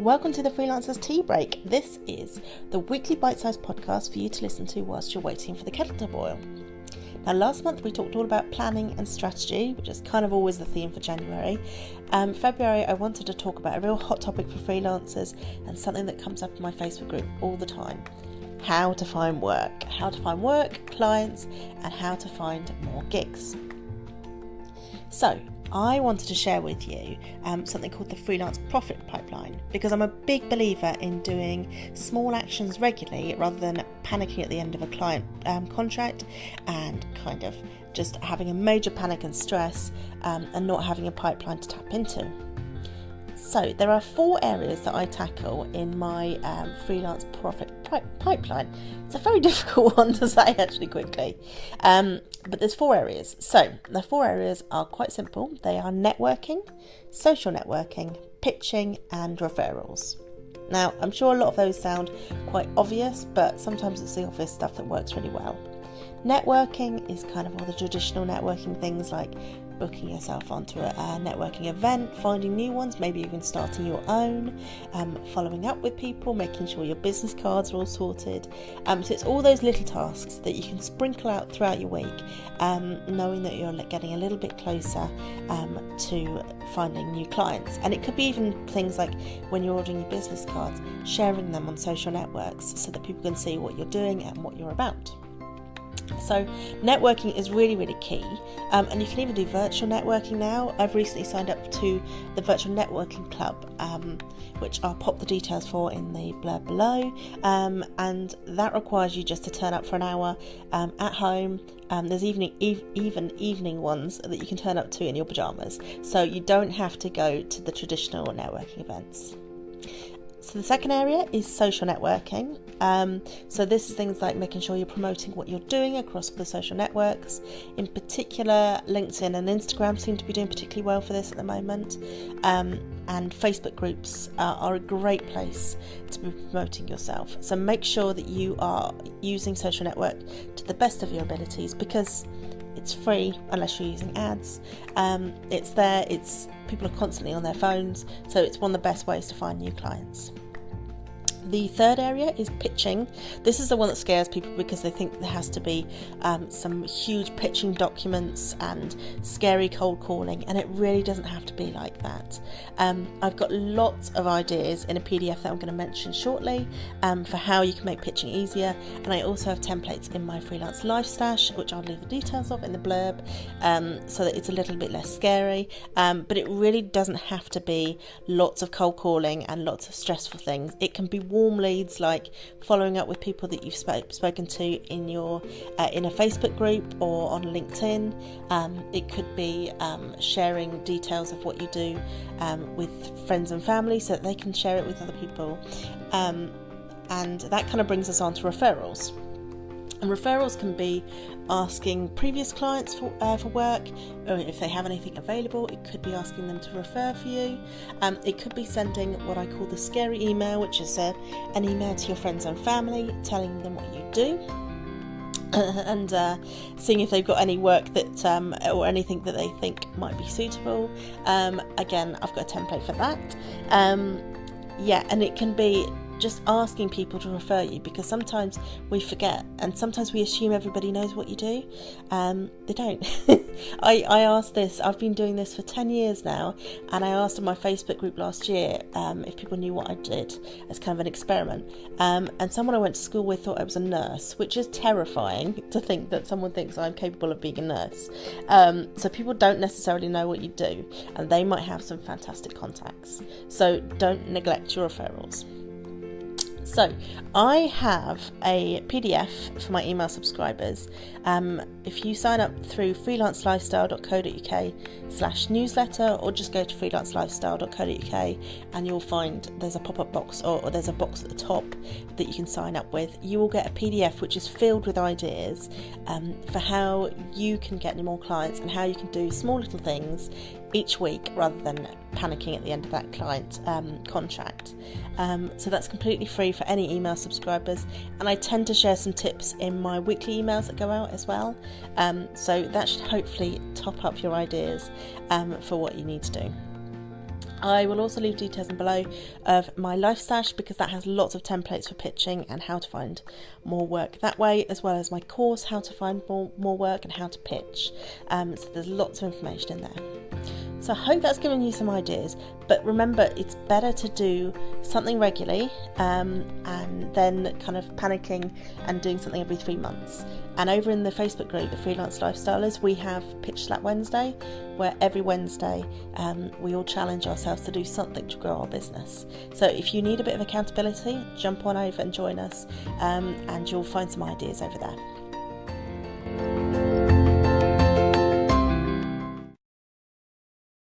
Welcome to the Freelancers Tea Break. This is the weekly bite-sized podcast for you to listen to whilst you're waiting for the kettle to boil. Now, last month we talked all about planning and strategy, which is kind of always the theme for January. February, I wanted to talk about a real hot topic for freelancers and something that comes up in my Facebook group all the time. How to find work, clients, and how to find more gigs. So, I wanted to share with you something called the freelance profit pipeline, because I'm a big believer in doing small actions regularly rather than panicking at the end of a client contract and kind of just having a major panic and stress and not having a pipeline to tap into. So there are 4 areas that I tackle in my freelance profit pipeline. It's a very difficult one to say actually quickly, but there's 4 areas. So the 4 areas are quite simple. They are networking, social networking, pitching and referrals. Now, I'm sure a lot of those sound quite obvious, but sometimes it's the obvious stuff that works really well. Networking is kind of all the traditional networking things like booking yourself onto a networking event, finding new ones, maybe even starting your own, following up with people, making sure your business cards are all sorted. So it's all those little tasks that you can sprinkle out throughout your week, knowing that you're getting a little bit closer to finding new clients. And it could be even things like when you're ordering your business cards, sharing them on social networks so that people can see what you're doing and what you're about. So networking is really, really key, and you can even do virtual networking now. I've recently signed up to the virtual networking club, which I'll pop the details for in the blurb below, and that requires you just to turn up for an hour at home. There's even evening ones that you can turn up to in your pajamas, so you don't have to go to the traditional networking events. So the second area is social networking. So this is things like making sure you're promoting what you're doing across the social networks. In particular, LinkedIn and Instagram seem to be doing particularly well for this at the moment. And Facebook groups are a great place to be promoting yourself. So make sure that you are using social network to the best of your abilities, because it's free unless you're using ads. It's there, people are constantly on their phones, so it's one of the best ways to find new clients. The third area is pitching. This is the one that scares people because they think there has to be some huge pitching documents and scary cold calling, and it really doesn't have to be like that. I've got lots of ideas in a PDF that I'm going to mention shortly for how you can make pitching easier, and I also have templates in my freelance life stash, which I'll leave the details of in the blurb, so that it's a little bit less scary, but it really doesn't have to be lots of cold calling and lots of stressful things. It can be warm leads, like following up with people that you've spoken to in your in a Facebook group or on LinkedIn. It could be sharing details of what you do with friends and family so that they can share it with other people, and that kind of brings us on to referrals. And referrals can be asking previous clients for work, or if they have anything available. It could be asking them to refer for you. It could be sending what I call the scary email, which is an email to your friends and family telling them what you do, and seeing if they've got any work that or anything that they think might be suitable. Again, I've got a template for that. And it can be just asking people to refer you, because sometimes we forget, and sometimes we assume everybody knows what you do. They don't. I asked this, I've been doing this for 10 years now, and I asked in my Facebook group last year if people knew what I did as kind of an experiment, and someone I went to school with thought I was a nurse, which is terrifying to think that someone thinks I'm capable of being a nurse. So people don't necessarily know what you do, and they might have some fantastic contacts, so don't neglect your referrals. So I have a PDF for my email subscribers. If you sign up through freelancelifestyle.co.uk/newsletter, or just go to freelancelifestyle.co.uk, and you'll find there's a pop-up box, or there's a box at the top that you can sign up with. You will get a PDF which is filled with ideas for how you can get more clients and how you can do small little things each week rather than panicking at the end of that client contract. So that's completely free for any email subscribers, and I tend to share some tips in my weekly emails that go out as well, so that should hopefully top up your ideas for what you need to do. I will also leave details below of my Life Stash, because that has lots of templates for pitching and how to find more work that way, as well as my course, how to find more work and how to pitch. So there's lots of information in there. So I hope that's given you some ideas, but remember, it's better to do something regularly and then kind of panicking and doing something every 3 months. And over in the Facebook group, the Freelance Lifestylers, we have Pitch Slap Wednesday, where every Wednesday we all challenge ourselves to do something to grow our business. So if you need a bit of accountability, jump on over and join us, and you'll find some ideas over there.